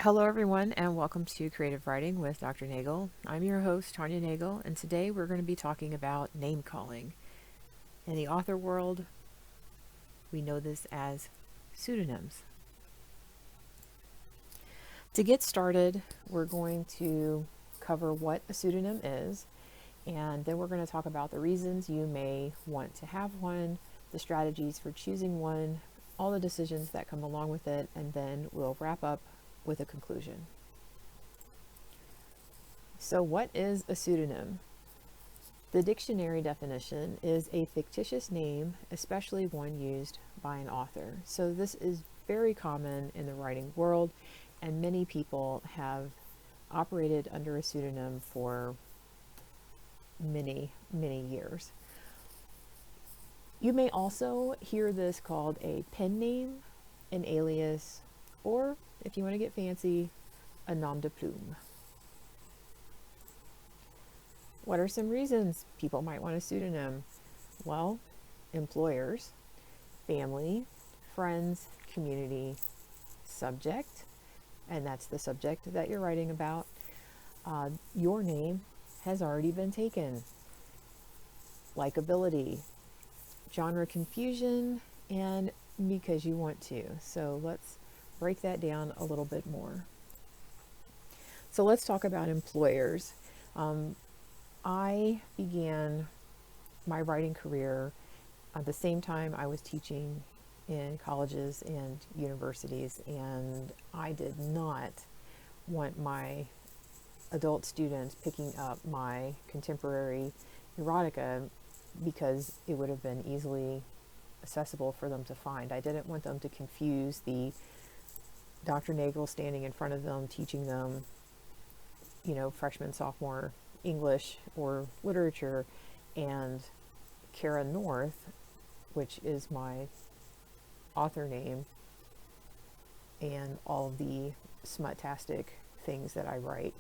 Hello, everyone, and welcome to Creative Writing with Dr. Nagel. I'm your host, Tanya Nagel, and today we're going to be talking about name calling. In the author world, we know this as pseudonyms. To get started, we're going to cover what a pseudonym is, and then we're going to talk about the reasons you may want to have one, the strategies for choosing one, all the decisions that come along with it, and then we'll wrap up with a conclusion. So, what is a pseudonym? The dictionary definition is a fictitious name, especially one used by an author. So, this is very common in the writing world, and many people have operated under a pseudonym for many, many years. You may also hear this called a pen name, an alias, or if you want to get fancy, a nom de plume. What are some reasons people might want a pseudonym? Well, employers, family, friends, community, subject, and that's the subject that you're writing about. Your name has already been taken. Likability, genre confusion, and because you want to. So let's break that down a little bit more. So let's talk about employers. I began my writing career at the same time I was teaching in colleges and universities, and I did not want my adult students picking up my contemporary erotica because it would have been easily accessible for them to find. I didn't want them to confuse the Dr. Nagel standing in front of them teaching them, freshman, sophomore English or literature, and Kara North, which is my author name, and all of the smut-tastic things that I write.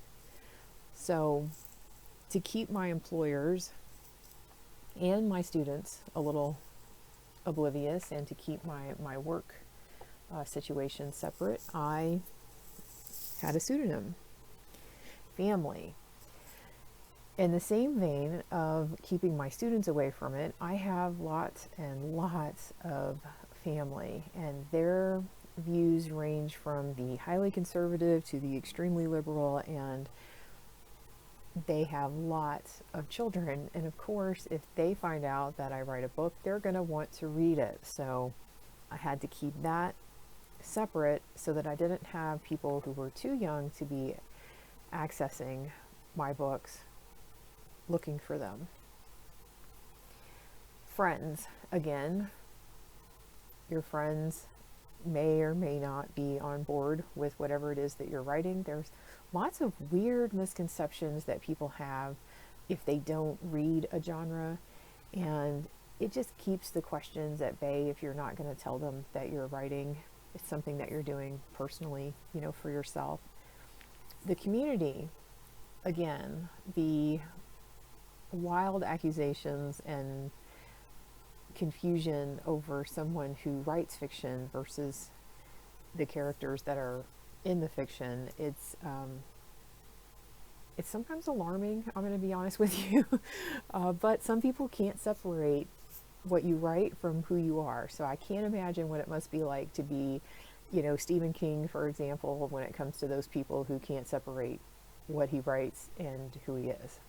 So to keep my employers and my students a little oblivious and to keep my work situation separate, I had a pseudonym. Family. In the same vein of keeping my students away from it, I have lots and lots of family, and their views range from the highly conservative to the extremely liberal, and they have lots of children. And of course, if they find out that I write a book, they're going to want to read it. So I had to keep that separate so that I didn't have people who were too young to be accessing my books looking for them. Friends, again, your friends may or may not be on board with whatever it is that you're writing. There's lots of weird misconceptions that people have if they don't read a genre, and it just keeps the questions at bay if you're not going to tell them that you're writing. It's something that you're doing personally, for yourself. The community, again, the wild accusations and confusion over someone who writes fiction versus the characters that are in the fiction. It's sometimes alarming, I'm going to be honest with you. But some people can't separate what you write from who you are. So I can't imagine what it must be like to be, Stephen King, for example, when it comes to those people who can't separate what he writes and who he is.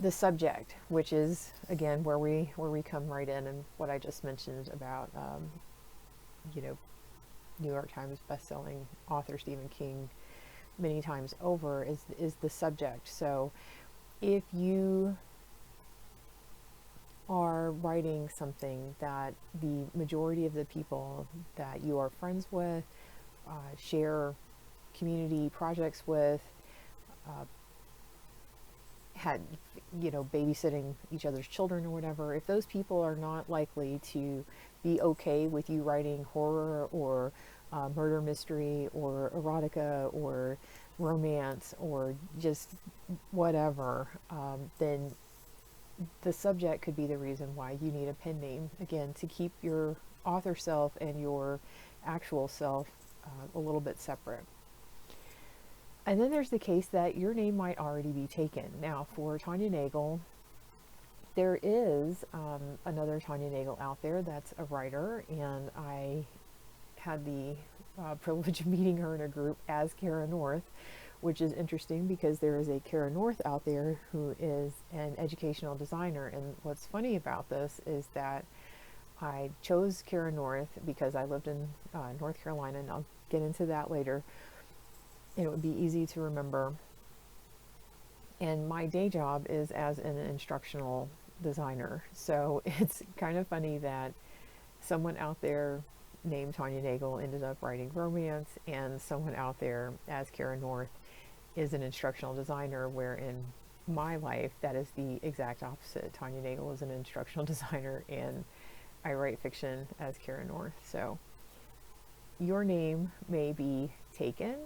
The subject, which is again where we come right in, and what I just mentioned about New York Times bestselling author Stephen King many times over, is the subject. So if you are writing something that the majority of the people that you are friends with, share community projects with, had babysitting each other's children or whatever, if those people are not likely to be okay with you writing horror or murder mystery or erotica or romance or just whatever, then the subject could be the reason why you need a pen name, again, to keep your author self and your actual self a little bit separate. And then there's the case that your name might already be taken. Now, for Tanya Nagel, there is another Tanya Nagel out there that's a writer, and I had the privilege of meeting her in a group as Kara North, which is interesting because there is a Kara North out there who is an educational designer. And what's funny about this is that I chose Kara North because I lived in North Carolina, and I'll get into that later. And it would be easy to remember. And my day job is as an instructional designer. So it's kind of funny that someone out there named Tanya Nagel ended up writing romance, and someone out there as Kara North is an instructional designer, where in my life that is the exact opposite. Tanya Nagel is an instructional designer, and I write fiction as Kara North. So your name may be taken,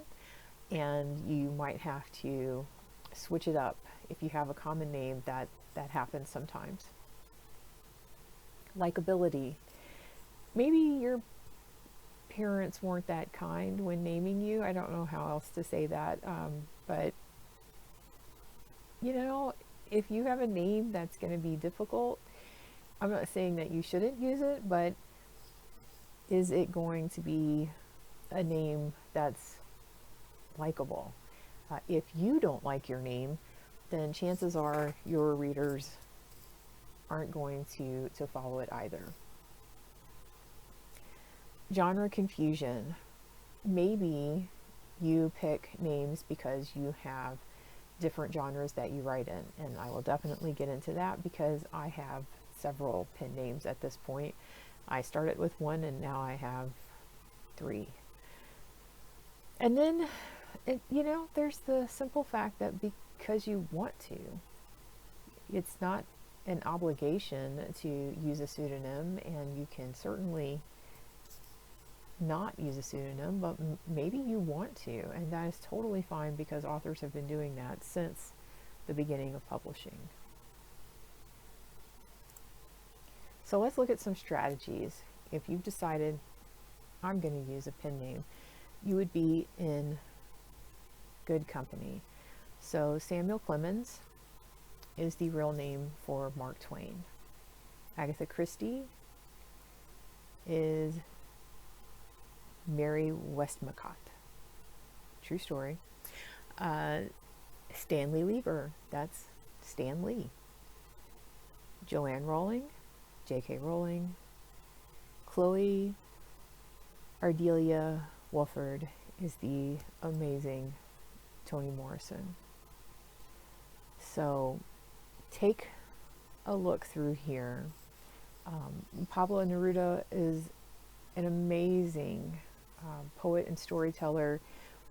and you might have to switch it up if you have a common name. That happens sometimes. Likability. Maybe your parents weren't that kind when naming you. I don't know how else to say that, but you know, if you have a name that's going to be difficult, I'm not saying that you shouldn't use it, but is it going to be a name that's likable? If you don't like your name, then chances are your readers aren't going to follow it either. Genre confusion. Maybe you pick names because you have different genres that you write in, and I will definitely get into that because I have several pen names at this point. I started with one and now I have 3. And then, there's the simple fact that because you want to, it's not an obligation to use a pseudonym, and you can certainly not use a pseudonym, but maybe you want to, and that is totally fine because authors have been doing that since the beginning of publishing. So let's look at some strategies. If you've decided I'm going to use a pen name, you would be in good company. So Samuel Clemens is the real name for Mark Twain. Agatha Christie is Mary Westmacott. True story. Stanley Lieber, that's Stan Lee. Joanne Rowling, J.K. Rowling. Chloe Ardelia Wolford is the amazing Toni Morrison. So take a look through here. Pablo Neruda is an amazing poet and storyteller,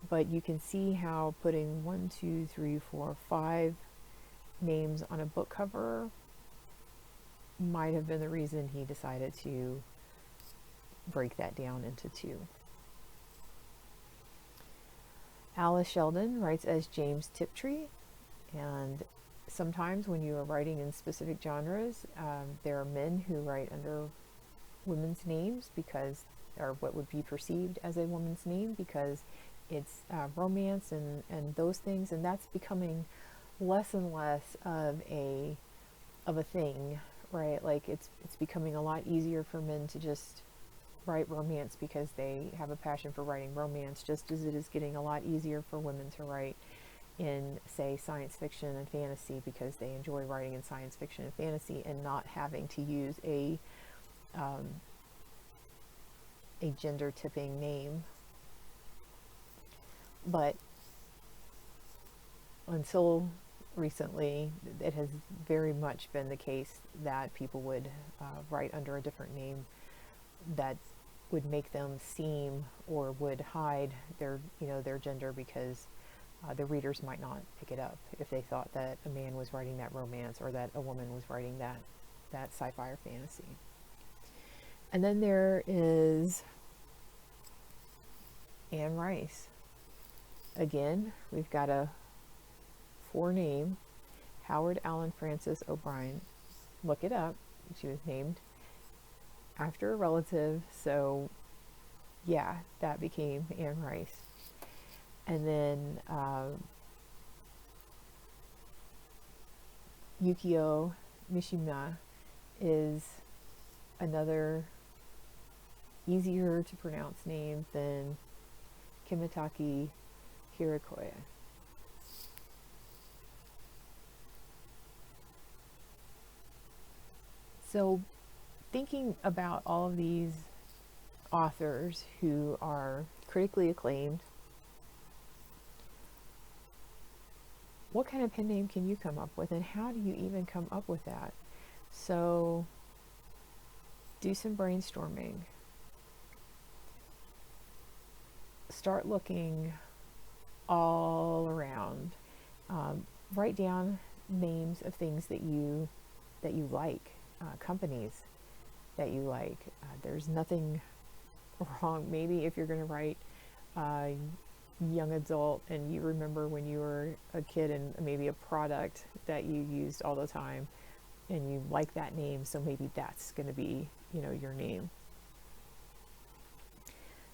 but you can see how putting 1, 2, 3, 4, 5 names on a book cover might have been the reason he decided to break that down into 2. Alice Sheldon writes as James Tiptree, and sometimes when you are writing in specific genres, there are men who write under women's names because, or what would be perceived as a woman's name, because it's romance and those things, and that's becoming less and less of a thing, right? Like it's becoming a lot easier for men to just write romance because they have a passion for writing romance, just as it is getting a lot easier for women to write in, say, science fiction and fantasy because they enjoy writing in science fiction and fantasy and not having to use a gender tipping name. But until recently, it has very much been the case that people would write under a different name that would make them seem, or would hide their gender, because the readers might not pick it up if they thought that a man was writing that romance or that a woman was writing that sci-fi or fantasy. And then there is Anne Rice. Again, we've got a 4-name, Howard Allen Francis O'Brien. Look it up. She was named after a relative, so yeah, that became Anne Rice. And then Yukio Mishima is another easier to pronounce name than Kimitaki Hirakoya. So, thinking about all of these authors who are critically acclaimed, what kind of pen name can you come up with, and how do you even come up with that? So, do some brainstorming. Start looking all around. Write down names of things that you like, companies that you like. There's nothing wrong. Maybe if you're going to write young adult and you remember when you were a kid and maybe a product that you used all the time and you like that name, so maybe that's going to be, your name.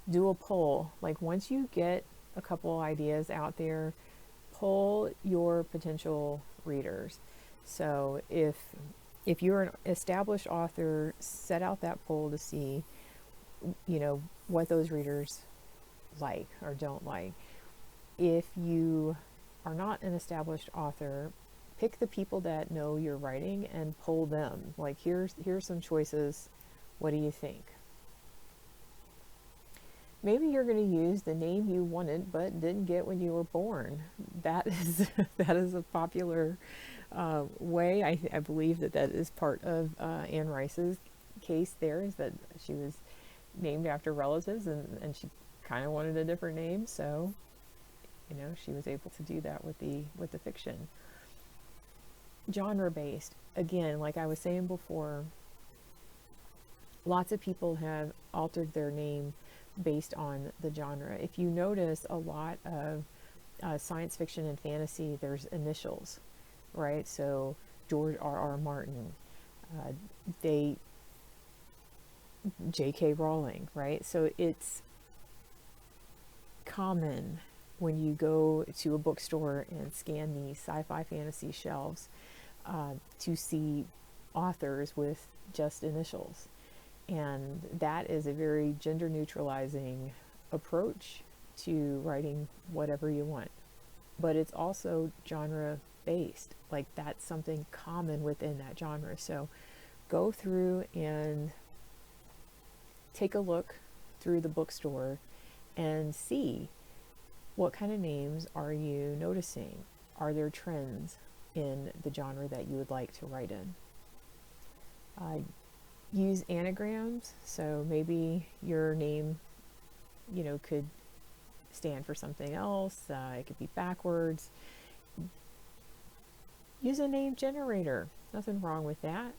Do a poll. Like, once you get a couple ideas out there, poll your potential readers. So if you're an established author, set out that poll to see, what those readers like or don't like. If you are not an established author, pick the people that know your writing and poll them. Like, here's some choices. What do you think? Maybe you're going to use the name you wanted but didn't get when you were born. That is that is a popular way. I believe that is part of Anne Rice's case. There is that she was named after relatives, and she kind of wanted a different name, so she was able to do that with the fiction. Genre based, again, like I was saying before, lots of people have altered their name based on the genre. If you notice, a lot of science fiction and fantasy, there's initials, right? So George R.R. Martin, they J.K. Rowling, right? So it's common when you go to a bookstore and scan the sci-fi fantasy shelves to see authors with just initials. And that is a very gender neutralizing approach to writing whatever you want. But it's also genre based. Like, that's something common within that genre. So go through and take a look through the bookstore and see what kind of names are you noticing. Are there trends in the genre that you would like to write in? Use anagrams. So maybe your name, could stand for something else. It could be backwards. Use a name generator. Nothing wrong with that.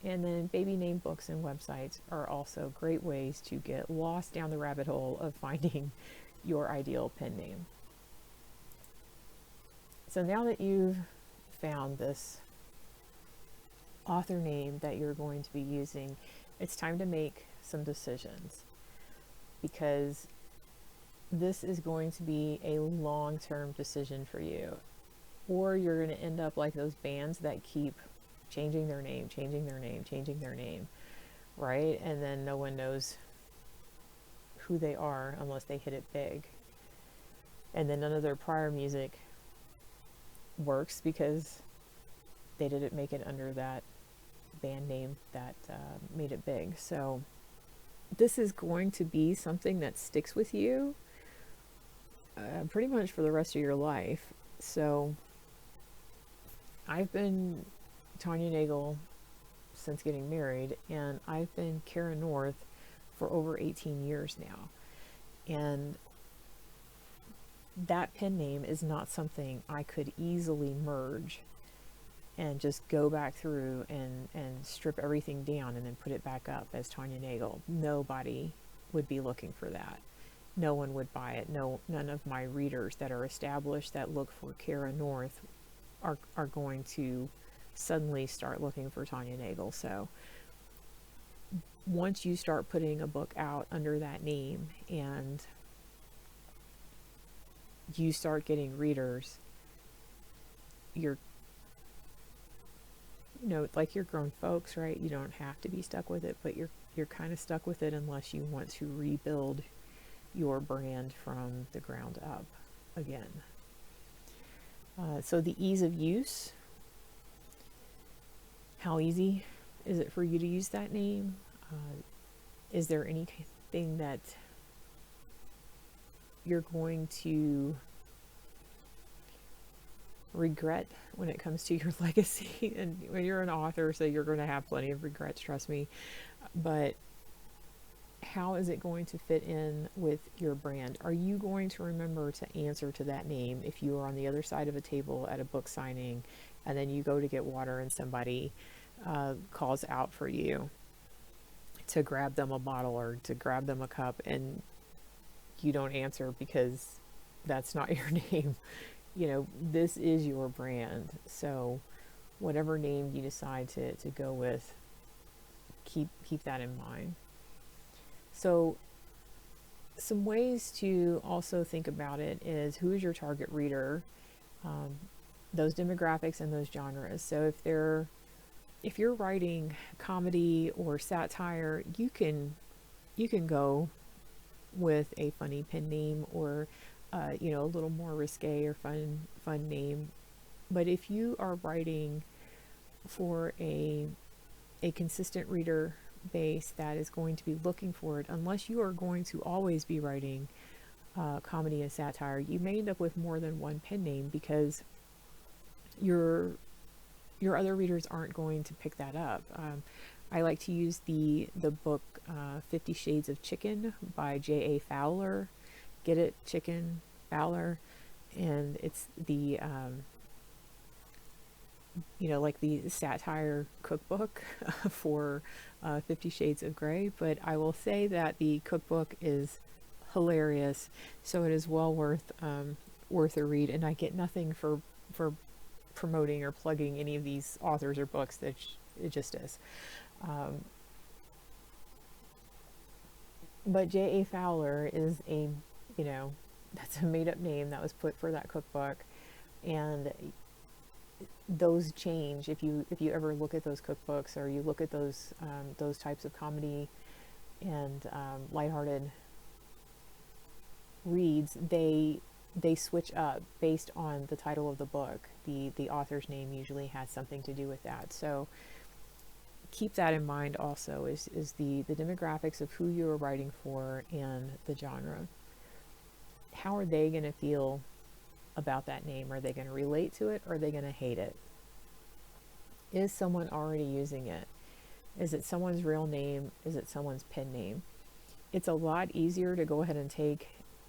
And then baby name books and websites are also great ways to get lost down the rabbit hole of finding your ideal pen name. So now that you've found this author name that you're going to be using, it's time to make some decisions, because this is going to be a long-term decision for you, or you're going to end up like those bands that keep changing their name, right? And then no one knows who they are unless they hit it big. And then none of their prior music works because they didn't make it under that band name that made it big. So this is going to be something that sticks with you pretty much for the rest of your life. So I've been Tanya Nagel since getting married, and I've been Kara North for over 18 years now. And that pen name is not something I could easily merge and just go back through and strip everything down and then put it back up as Tanya Nagel. Nobody would be looking for that. No one would buy it. None of my readers that are established that look for Kara North are going to suddenly start looking for Tanya Nagel. So once you start putting a book out under that name and you start getting readers, you're, like you're grown folks, right? You don't have to be stuck with it, but you're kind of stuck with it unless you want to rebuild your brand from the ground up again. So the ease of use, how easy is it for you to use that name? Is there anything that you're going to regret when it comes to your legacy? And when you're an author, so you're going to have plenty of regrets, trust me. But how is it going to fit in with your brand? Are you going to remember to answer to that name if you are on the other side of a table at a book signing and then you go to get water and somebody calls out for you to grab them a bottle or to grab them a cup, and you don't answer because that's not your name? This is your brand. So whatever name you decide to go with, keep that in mind. So some ways to also think about it is, who is your target reader, those demographics and those genres. So if you're writing comedy or satire, you can go with a funny pen name, or a little more risque or fun name. But if you are writing for a consistent reader base that is going to be looking for it, unless you are going to always be writing comedy and satire, you may end up with more than one pen name because your other readers aren't going to pick that up. I like to use the book 50 Shades of Chicken by J.A. Fowler. Get it? Chicken, Fowler. And it's the like the satire cookbook for 50 Shades of Grey. But I will say that the cookbook is hilarious, so it is well worth a read. And I get nothing for promoting or plugging any of these authors or books. That it just is. But J.A. Fowler is that's a made up name that was put for that cookbook, and those change if you ever look at those cookbooks, or you look at those types of comedy and lighthearted reads. They switch up based on the title of the book. The author's name usually has something to do with that. So keep that in mind also, is the demographics of who you're writing for and the genre. How are they going to feel about that name? Are they going to relate to it, or are they going to hate it? Is someone already using it? Is it someone's real name? Is it someone's pen name? It's a lot easier to go ahead and take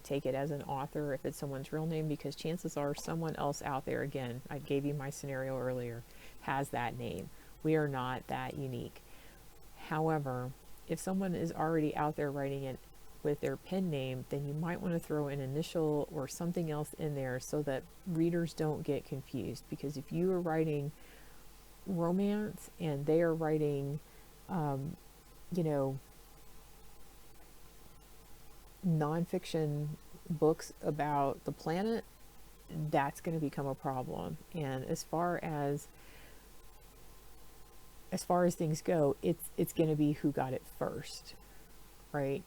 it as an author if it's someone's real name, because chances are someone else out there, again, I gave you my scenario earlier, has that name. We are not that unique. However, if someone is already out there writing it with their pen name, then you might want to throw an initial or something else in there so that readers don't get confused. Because if you are writing romance and they are writing, nonfiction books about the planet, that's going to become a problem. And as far as things go, it's going to be who got it first, right?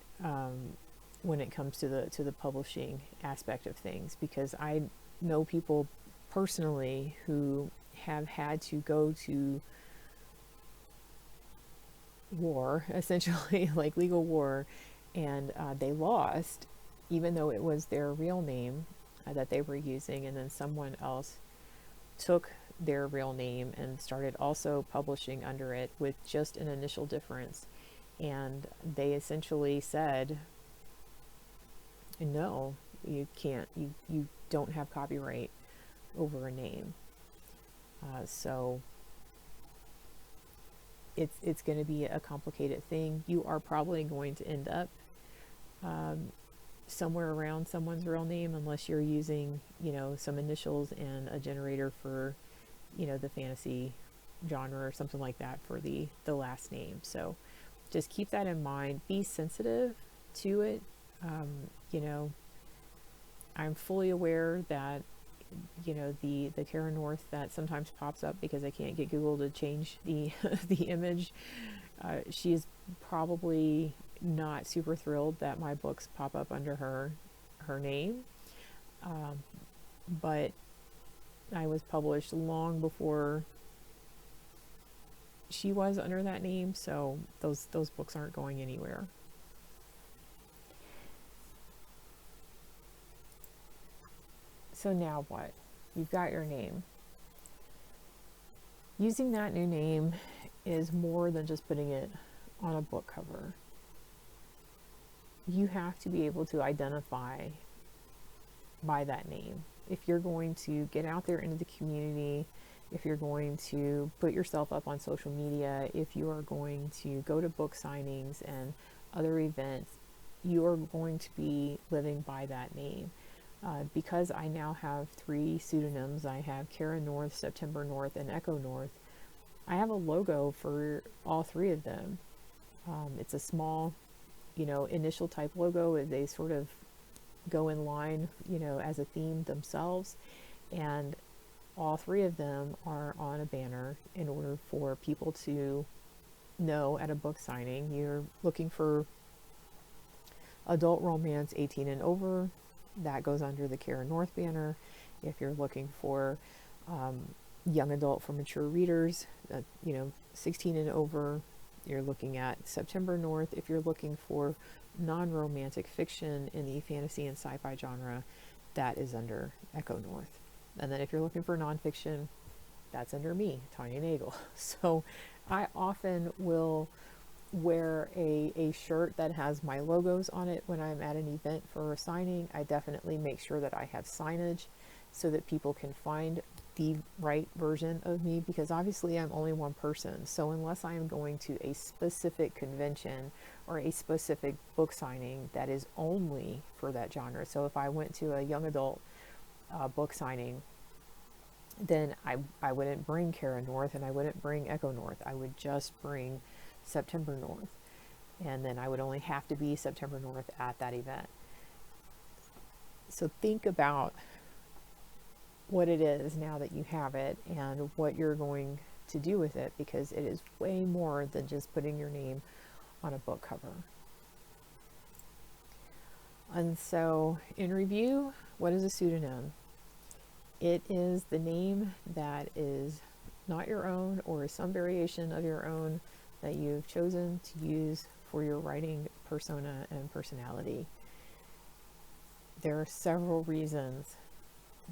When it comes to the publishing aspect of things, because I know people personally who have had to go to war, essentially, like legal war, and they lost, even though it was their real name that they were using, and then someone else took their real name and started also publishing under it with just an initial difference. And they essentially said, no, you can't, you don't have copyright over a name. So it's going to be a complicated thing. You are probably going to end up somewhere around someone's real name, unless you're using, some initials and a generator for, the fantasy genre or something like that for the last name. So just keep that in mind. Be sensitive to it. You know, I'm fully aware that, you know, the Kara North that sometimes pops up because I can't get Google to change the the image. She is probably not super thrilled that my books pop up under her name, but I was published long before she was under that name, so those books aren't going anywhere. So now what? You've got your name. Using that new name is more than just putting it on a book cover. You have to be able to identify by that name. If you're going to get out there into the community, if you're going to put yourself up on social media, if you are going to go to book signings and other events, you are going to be living by that name. Because I now have 3 pseudonyms, I have Kara North, September North, and Echo North, I have a logo for all 3 of them. It's a small, you know, initial type logo. They sort of go in line, you know, as a theme themselves, and all 3 of them are on a banner in order for people to know at a book signing. You're looking for adult romance 18 and over, that goes under the Kara North banner. If you're looking for young adult for mature readers, you know, 16 and over, you're looking at September North. If you're looking for non-romantic fiction in the fantasy and sci-fi genre, that is under Echo North. And then if you're looking for nonfiction, that's under me, Tanya Nagel. So I often will wear a shirt that has my logos on it when I'm at an event for a signing. I definitely make sure that I have signage so that people can find the right version of me, because obviously I'm only one person. So unless I am going to a specific convention or a specific book signing that is only for that genre. So if I went to a young adult book signing, then I wouldn't bring Kara North and I wouldn't bring Echo North. I would just bring September North. And then I would only have to be September North at that event. So think about what it is now that you have it and what you're going to do with it, because it is way more than just putting your name on a book cover. And so in review, what is a pseudonym? It is the name that is not your own or some variation of your own that you've chosen to use for your writing persona and personality. There are several reasons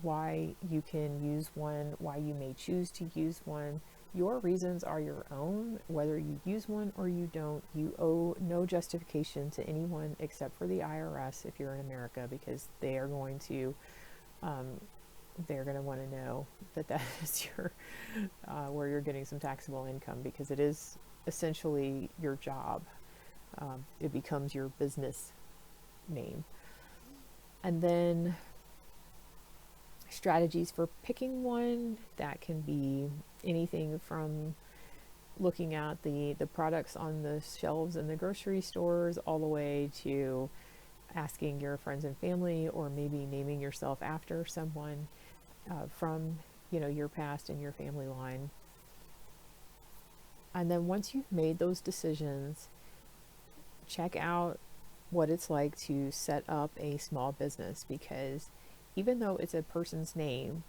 why you can use one, why you may choose to use one. Your reasons are your own. Whether you use one or you don't, you owe no justification to anyone except for the IRS if you're in America, because they are going to want to know that is your where you're getting some taxable income, because it is essentially your job. It becomes your business name. And then strategies for picking one, that can be anything from looking at the products on the shelves in the grocery stores all the way to asking your friends and family, or maybe naming yourself after someone from, you know, your past and your family line. And then once you've made those decisions, check out what it's like to set up a small business, because even though it's a person's name,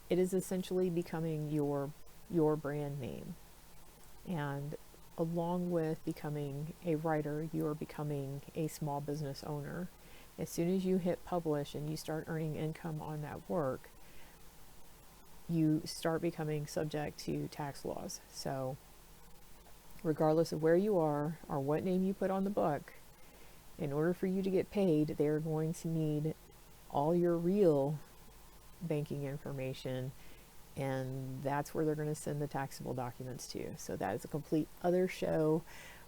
it is essentially becoming your brand name. And along with becoming a writer, you are becoming a small business owner. As soon as you hit publish and you start earning income on that work, you start becoming subject to tax laws. So regardless of where you are or what name you put on the book, in order for you to get paid, they're going to need all your real banking information, and that's where they're going to send the taxable documents to. So that is a complete other show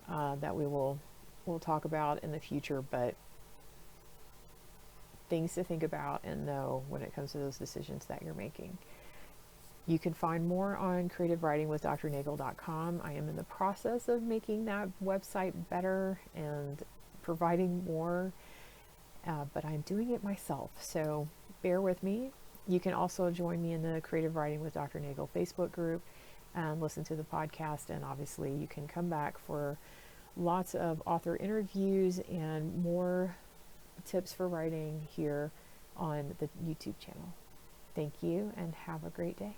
that we'll talk about in the future, but things to think about and know when it comes to those decisions that you're making. You can find more on creativewritingwithdrnagel.com. I am in the process of making that website better and providing more, but I'm doing it myself, so bear with me. You can also join me in the Creative Writing with Dr. Nagel Facebook group and listen to the podcast, and obviously you can come back for lots of author interviews and more tips for writing here on the YouTube channel. Thank you and have a great day.